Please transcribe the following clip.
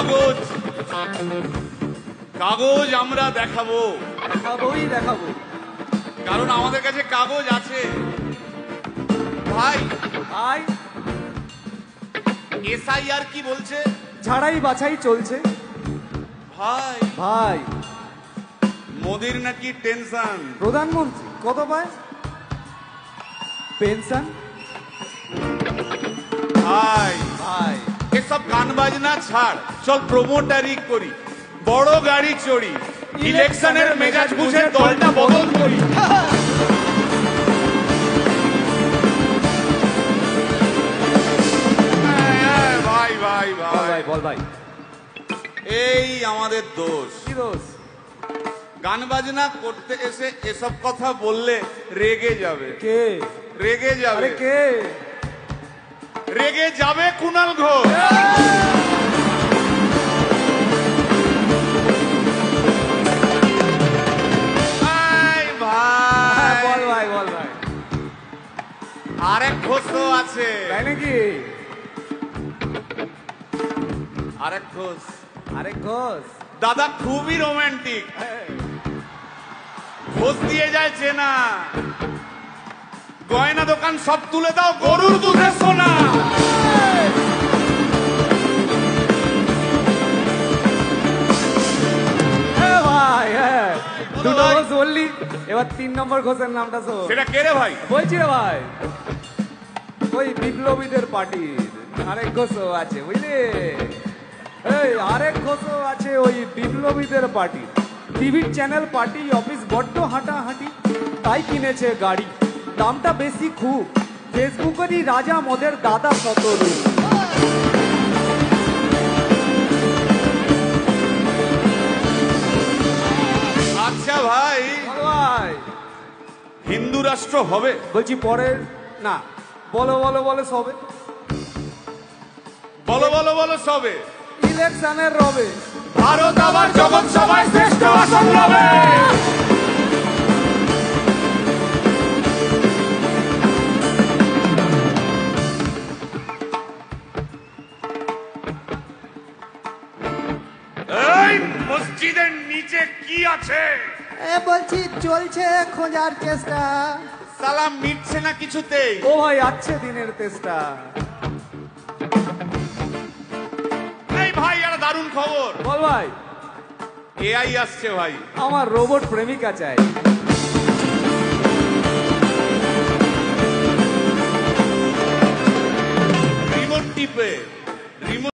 কাগজ কাগজ আমরা দেখাবো, দেখাবো, কারণ আমাদের কাছে কাগজ আছে। ভাই ভাই এসআইআর কি বলছে? ঝাড়াই বাছাই চলছে। ভাই ভাই মোদির নাকি টেনশন। প্রধানমন্ত্রী কত পায় পেনশন? ভাই ভাই এসব গান বাজনা ছাড়, চল প্রমোটারি করি, বড় গাড়ি চড়ি, ইলেকশনের মেজাজ বুঝে দলটা বদল করি। ভাই ভাই ভাই বল ভাই, এই আমাদের দোষ। কি দোষ? গান বাজনা করতে এসে এসব কথা বললে রেগে যাবে। কে রেগে যাবে? কে রেগে যাবে? কুণাল ঘোষ। বল ভাই, বল ভাই। আরেক ঘোষ তো আছে। তাই নাকি? আরেক ঘোষ, আরেক ঘোষ দাদা খুবই রোমান্টিক, ঘোষ দিয়ে যায় চেনা, গয়না দোকান সব তুলে দাও, গরুর দুধের সোনা। ভাই দুটো ঘোষ বললি, এবার 3 নম্বর ঘোষের নামটা শোন। সেটা কে রে ভাই? বলছি রে ভাই, ওই বিপ্লবীদের পার্টির আরেক ঘোষও আছে, বুঝলি? এই আরেক ঘোষও আছে ওই বিপ্লবীদের পার্টি। টিভির চ্যানেল, পার্টি অফিস বড্ড হাঁটাহাঁটি, তাই কিনেছে গাড়ি, দামটা বেশি খুব, ফেসবুকেরই রাজা মদের দাদা শতরূপ। আচ্ছা ভাই, ভাই হিন্দু রাষ্ট্র হবে? বলছি পরে না, বলো বলো বলো সবে, বলো বলো বলো সবে, ইলেকশনের রবে, ভারত আবার জগৎ সভায় শ্রেষ্ঠ আসন রবে। এই মসজিদের নিচে কি আছে? বলছি চলছে খোঁজার চেষ্টা। সালাম মিটছে না কিছুতেই। ও ভাই আছে দিনের তেষ্টা। এই ভাই একটা দারুণ খবর, বল ভাই। এআই আসছে ভাই। আমার রোবট প্রেমিকা চাই। রিমোট টিপে